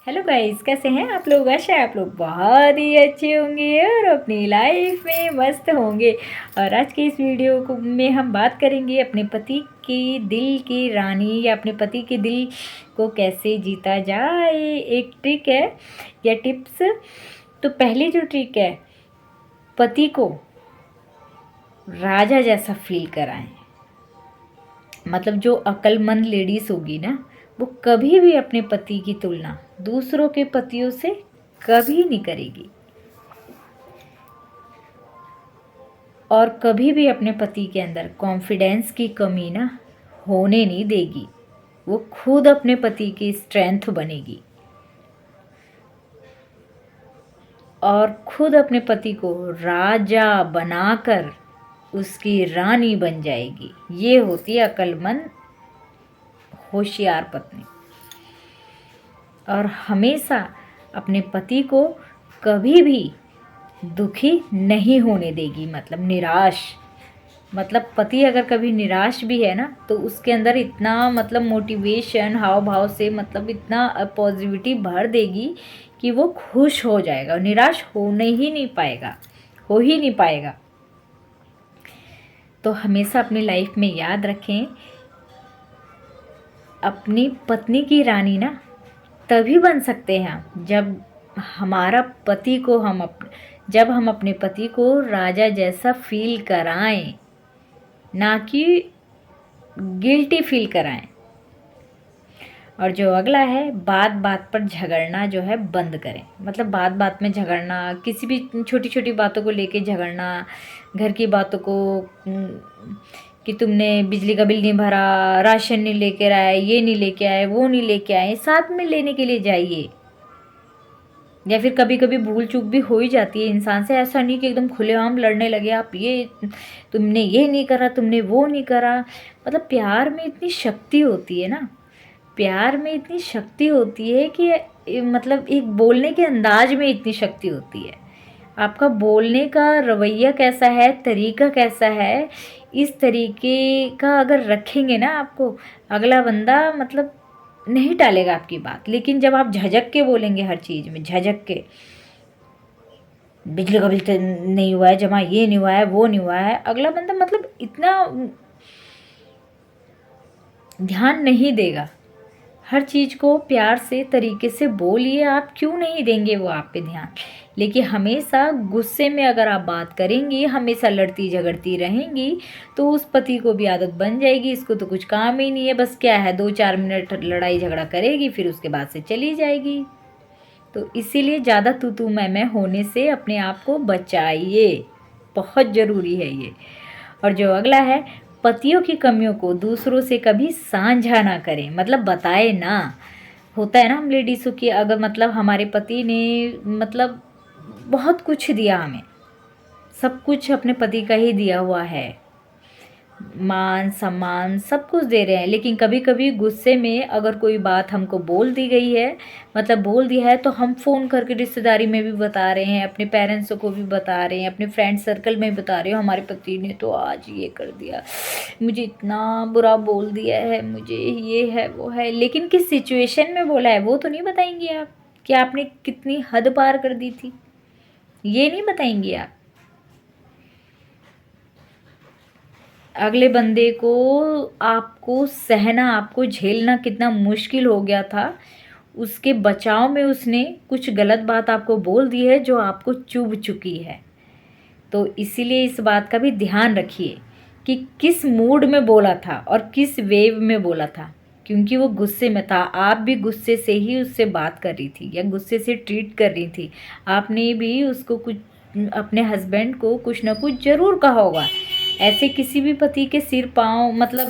Hello guys, कैसे हैं आप लोग। आशा है आप लोग बहुत ही अच्छे होंगे और अपनी लाइफ में मस्त होंगे। और आज के इस वीडियो को में हम बात करेंगे अपने पति की दिल की रानी या अपने पति के दिल को कैसे जीता जाए। एक ट्रिक है या टिप्स। तो पहली जो ट्रिक है, पति को राजा जैसा फील कराएं। मतलब जो अक्लमंद लेडीज़ होगी ना, वो कभी भी अपने पति की तुलना दूसरों के पतियों से कभी नहीं करेगी और कभी भी अपने पति के अंदर कॉन्फिडेंस की कमी ना होने नहीं देगी। वो खुद अपने पति की स्ट्रेंथ बनेगी और खुद अपने पति को राजा बनाकर उसकी रानी बन जाएगी। ये होती है अक्लमंद होशियार पत्नी। और हमेशा अपने पति को कभी भी दुखी नहीं होने देगी, मतलब निराश। मतलब पति अगर कभी निराश भी है ना, तो उसके अंदर इतना मतलब मोटिवेशन हाव भाव से मतलब इतना पॉजिटिविटी भर देगी कि वो खुश हो जाएगा, निराश होने ही नहीं पाएगा, हो ही नहीं पाएगा। तो हमेशा अपनी लाइफ में याद रखें, अपनी पत्नी की रानी ना तभी बन सकते हैं जब हमारा पति को जब हम अपने पति को राजा जैसा फील कराएं, ना कि गिल्टी फील कराएं। और जो अगला है, बात बात पर झगड़ना जो है बंद करें। मतलब बात बात में झगड़ना, किसी भी छोटी छोटी बातों को लेके झगड़ना, घर की बातों को कि तुमने बिजली का बिल नहीं भरा, राशन नहीं लेकर आए, ये नहीं लेके आए, वो नहीं लेके आए। साथ में लेने के लिए जाइए। या फिर कभी कभी भूल चूक भी हो ही जाती है इंसान से। ऐसा नहीं कि एकदम खुलेआम लड़ने लगे आप, ये तुमने ये नहीं करा, तुमने वो नहीं करा। मतलब प्यार में इतनी शक्ति होती है ना, प्यार में इतनी शक्ति होती है कि मतलब एक बोलने के अंदाज में इतनी शक्ति होती है। आपका बोलने का रवैया कैसा है, तरीका कैसा है, इस तरीके का अगर रखेंगे ना आपको, अगला बंदा मतलब नहीं टालेगा आपकी बात। लेकिन जब आप झझक के बोलेंगे, हर चीज़ में झझक के, बिजली का बिल तो नहीं हुआ है जमा, ये नहीं हुआ है, वो नहीं हुआ है, अगला बंदा मतलब इतना ध्यान नहीं देगा। हर चीज़ को प्यार से तरीके से बोलिए। आप क्यों नहीं देंगे वो आप पे ध्यान। लेकिन हमेशा गुस्से में अगर आप बात करेंगी, हमेशा लड़ती झगड़ती रहेंगी, तो उस पति को भी आदत बन जाएगी। इसको तो कुछ काम ही नहीं है, बस क्या है 2-4 मिनट लड़ाई झगड़ा करेगी, फिर उसके बाद से चली जाएगी। तो इसीलिए ज़्यादा तू मैं होने से अपने आप को बचाइए, बहुत ज़रूरी है ये। और जो अगला है, पतियों की कमियों को दूसरों से कभी साझा ना करें। मतलब बताए ना। होता है ना हम लेडीज़ों की, अगर मतलब हमारे पति ने मतलब बहुत कुछ दिया हमें, सब कुछ अपने पति का ही दिया हुआ है, मान सम्मान सब कुछ दे रहे हैं, लेकिन कभी कभी गुस्से में अगर कोई बात हमको बोल दी गई है, मतलब बोल दिया है, तो हम फ़ोन करके रिश्तेदारी में भी बता रहे हैं, अपने पेरेंट्स को भी बता रहे हैं, अपने फ्रेंड सर्कल में भी बता रहे हो, हमारे पति ने तो आज ये कर दिया, मुझे इतना बुरा बोल दिया है, मुझे ये है वो है। लेकिन किस सिचुएशन में बोला है वो तो नहीं बताएंगे आप, कि आपने कितनी हद पार कर दी थी, ये नहीं बताएंगे आप। अगले बंदे को आपको सहना, आपको झेलना कितना मुश्किल हो गया था, उसके बचाव में उसने कुछ गलत बात आपको बोल दी है जो आपको चुभ चुकी है। तो इसीलिए इस बात का भी ध्यान रखिए कि किस मूड में बोला था और किस वेव में बोला था, क्योंकि वो गुस्से में था। आप भी गुस्से से ही उससे बात कर रही थी या गुस्से से ट्रीट कर रही थी। आपने भी उसको कुछ, अपने हस्बैंड को कुछ ना कुछ ज़रूर कहा होगा। ऐसे किसी भी पति के सिर पाँव मतलब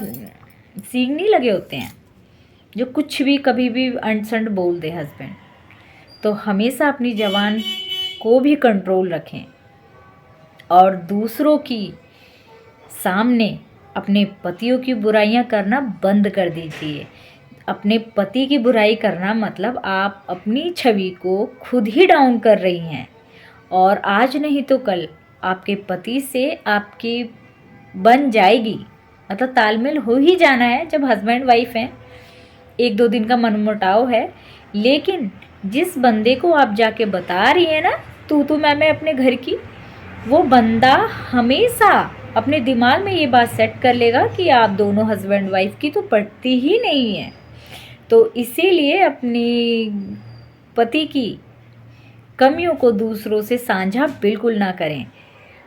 सींग नहीं लगे होते हैं जो कुछ भी कभी भी अनसंड बोल दे हस्बैंड। तो हमेशा अपनी ज़बान को भी कंट्रोल रखें और दूसरों की सामने अपने पतियों की बुराइयां करना बंद कर दीजिए। अपने पति की बुराई करना मतलब आप अपनी छवि को खुद ही डाउन कर रही हैं, और आज नहीं तो कल आपके पति से आपकी बन जाएगी। मतलब तालमेल हो ही जाना है जब हस्बैंड वाइफ हैं। 1-2 दिन का मनमुटाव है, लेकिन जिस बंदे को आप जाके बता रही हैं ना तू मैं अपने घर की, वो बंदा हमेशा अपने दिमाग में ये बात सेट कर लेगा कि आप दोनों हस्बैंड वाइफ की तो पटती ही नहीं है। तो इसीलिए अपनी पति की कमियों को दूसरों से साझा बिल्कुल ना करें।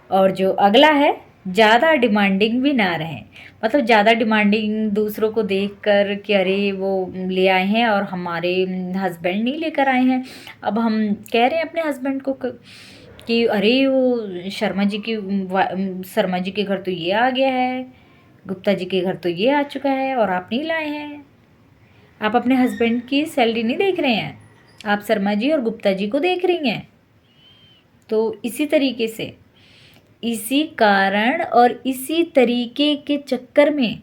और जो अगला है, ज़्यादा डिमांडिंग भी ना रहें। मतलब ज़्यादा डिमांडिंग दूसरों को देखकर कि अरे वो ले आए हैं और हमारे हस्बैंड नहीं लेकर आए हैं। अब हम कह रहे हैं अपने हस्बैंड को कि अरे वो शर्मा जी के घर तो ये आ गया है, गुप्ता जी के घर तो ये आ चुका है और आप नहीं लाए हैं। आप अपने हस्बैंड की सैलरी नहीं देख रहे हैं, आप शर्मा जी और गुप्ता जी को देख रही हैं। तो इसी तरीके से, इसी कारण और इसी तरीके के चक्कर में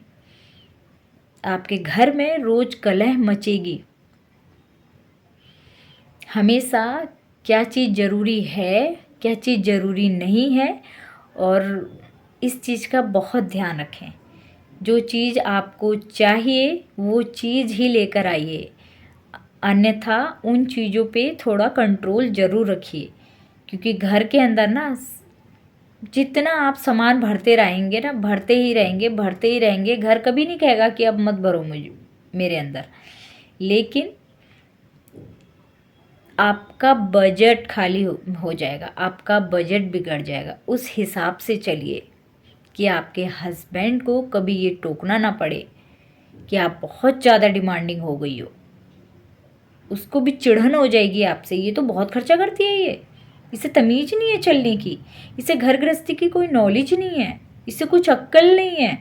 आपके घर में रोज कलह मचेगी। हमेशा क्या चीज़ ज़रूरी है, क्या चीज़ ज़रूरी नहीं है, और इस चीज़ का बहुत ध्यान रखें। जो चीज़ आपको चाहिए वो चीज़ ही लेकर आइए, अन्यथा उन चीज़ों पे थोड़ा कंट्रोल ज़रूर रखिए। क्योंकि घर के अंदर ना जितना आप सामान भरते रहेंगे ना, भरते ही रहेंगे भरते ही रहेंगे, घर कभी नहीं कहेगा कि अब मत भरो मेरे अंदर। लेकिन आपका बजट खाली हो जाएगा, आपका बजट बिगड़ जाएगा। उस हिसाब से चलिए कि आपके हस्बैंड को कभी ये टोकना ना पड़े कि आप बहुत ज़्यादा डिमांडिंग हो गई हो। उसको भी चिढ़न हो जाएगी आपसे, ये तो बहुत खर्चा करती है, ये इसे तमीज़ नहीं है चलने की, इसे घर गृहस्थी की कोई नॉलेज नहीं है, इसे कुछ अक्ल नहीं है।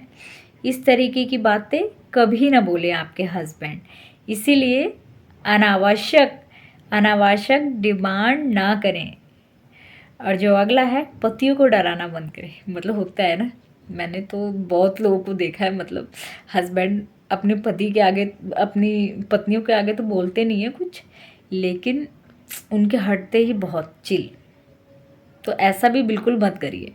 इस तरीके की बातें कभी ना बोले आपके हस्बैंड। इसीलिए अनावश्यक अनावश्यक डिमांड ना करें। और जो अगला है, पतियों को डराना बंद करें। मतलब होता है ना, मैंने तो बहुत लोगों को देखा है, मतलब हस्बैंड अपने पति के आगे, अपनी पत्नियों के आगे तो बोलते नहीं है कुछ, लेकिन उनके हटते ही बहुत चिल। तो ऐसा भी बिल्कुल मत करिए,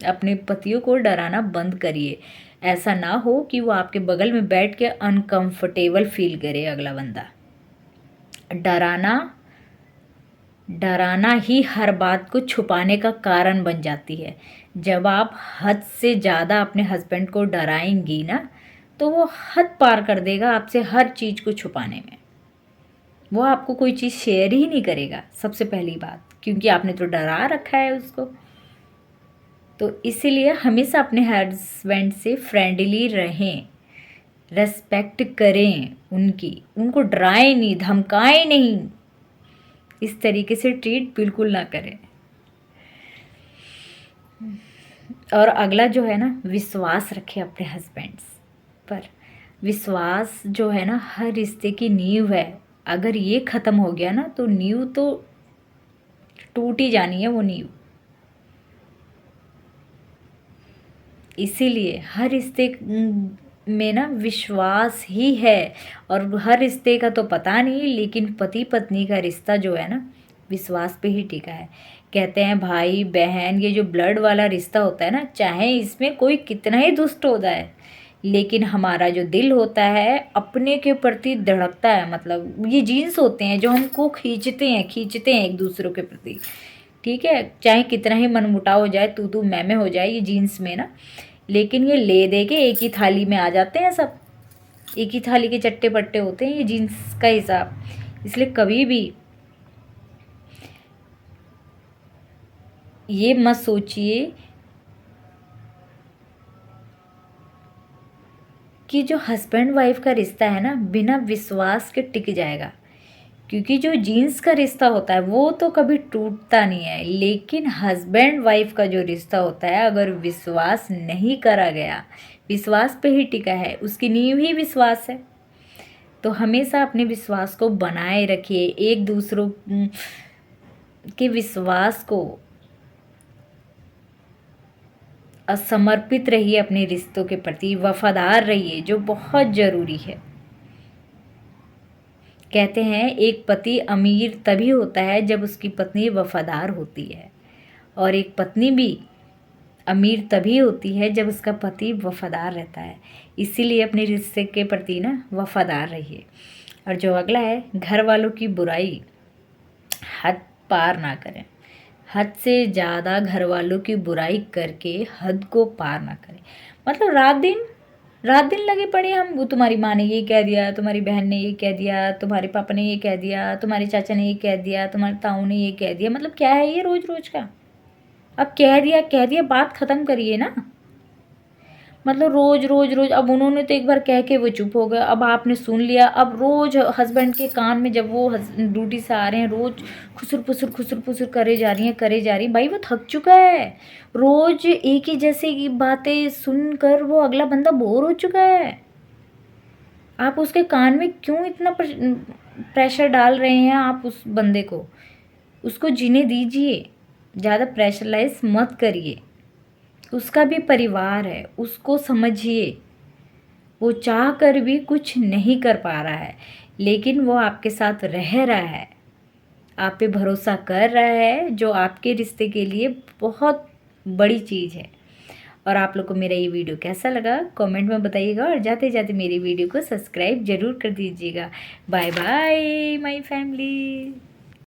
अपने पतियों को डराना बंद करिए। ऐसा ना हो कि वो आपके बगल में बैठ के अनकंफर्टेबल फील करे अगला बंदा। डराना डराना ही हर बात को छुपाने का कारण बन जाती है। जब आप हद से ज़्यादा अपने हस्बैंड को डराएंगी ना, तो वो हद पार कर देगा आपसे हर चीज़ को छुपाने में। वो आपको कोई चीज़ शेयर ही नहीं करेगा, सबसे पहली बात, क्योंकि आपने तो डरा रखा है उसको। तो इसीलिए हमेशा अपने हस्बैंड से फ्रेंडली रहें, रेस्पेक्ट करें उनको डराएं नहीं, धमकाएं नहीं, इस तरीके से ट्रीट बिल्कुल ना करें। और अगला जो है ना, विश्वास रखें अपने हस्बैंड्स पर। विश्वास जो है ना, हर रिश्ते की नींव है। अगर ये ख़त्म हो गया ना, तो नींव तो टूट ही जानी है, वो नींव। इसीलिए हर रिश्ते में ना विश्वास ही है। और हर रिश्ते का तो पता नहीं, लेकिन पति पत्नी का रिश्ता जो है ना, विश्वास पे ही टिका है। कहते हैं भाई बहन, ये जो ब्लड वाला रिश्ता होता है ना, चाहे इसमें कोई कितना ही दुष्ट हो जाए, लेकिन हमारा जो दिल होता है अपने के प्रति धड़कता है। मतलब ये जीन्स होते हैं जो हमको खींचते हैं एक दूसरे के प्रति। ठीक है, चाहे कितना ही मनमुटाव हो जाए, तू मैं हो जाए ये जीन्स में ना, लेकिन ये ले दे के एक ही थाली में आ जाते हैं सब। एक ही थाली के चट्टे पट्टे होते हैं ये जीन्स का हिसाब। इसलिए कभी भी ये मत सोचिए कि जो हस्बैंड वाइफ का रिश्ता है ना, बिना विश्वास के टिक जाएगा। क्योंकि जो जीन्स का रिश्ता होता है वो तो कभी टूटता नहीं है, लेकिन हस्बैंड वाइफ का जो रिश्ता होता है, अगर विश्वास नहीं करा गया, विश्वास पे ही टिका है, उसकी नींव ही विश्वास है। तो हमेशा अपने विश्वास को बनाए रखिए, एक दूसरों के विश्वास को समर्पित रहिए, अपने रिश्तों के प्रति वफादार रहिए, जो बहुत ज़रूरी है। कहते हैं एक पति अमीर तभी होता है जब उसकी पत्नी वफादार होती है, और एक पत्नी भी अमीर तभी होती है जब उसका पति वफादार रहता है। इसीलिए अपने रिश्ते के प्रति ना वफादार रहिए। और जो अगला है, घर वालों की बुराई हद पार ना करें, हद से ज़्यादा घर वालों की बुराई करके हद को पार ना करें। मतलब रात दिन लगे पड़े हम, वो तुम्हारी माँ ने ये कह दिया, तुम्हारी बहन ने ये कह दिया, तुम्हारे पापा ने ये कह दिया, तुम्हारे चाचा ने ये कह दिया, तुम्हारे ताऊ ने ये कह दिया। मतलब क्या है ये रोज रोज का? अब कह दिया बात ख़त्म करिए ना। मतलब रोज रोज रोज, अब उन्होंने तो एक बार कह के वो चुप हो गए, अब आपने सुन लिया, अब रोज हस्बैंड के कान में जब वो ड्यूटी से आ रहे हैं रोज खुसुर फुसुर करे जा रही हैं। भाई वो थक चुका है, रोज एक ही जैसे की बातें सुनकर वो अगला बंदा बोर हो चुका है। आप उसके कान में क्यों इतना प्रेशर डाल रहे हैं? आप उस बंदे को, उसको जीने दीजिए, ज़्यादा प्रेशराइज मत करिए। उसका भी परिवार है, उसको समझिए। वो चाह कर भी कुछ नहीं कर पा रहा है, लेकिन वो आपके साथ रह रहा है, आप पे भरोसा कर रहा है, जो आपके रिश्ते के लिए बहुत बड़ी चीज़ है। और आप लोग को मेरा ये वीडियो कैसा लगा कमेंट में बताइएगा, और जाते जाते मेरी वीडियो को सब्सक्राइब ज़रूर कर दीजिएगा। Bye bye my family.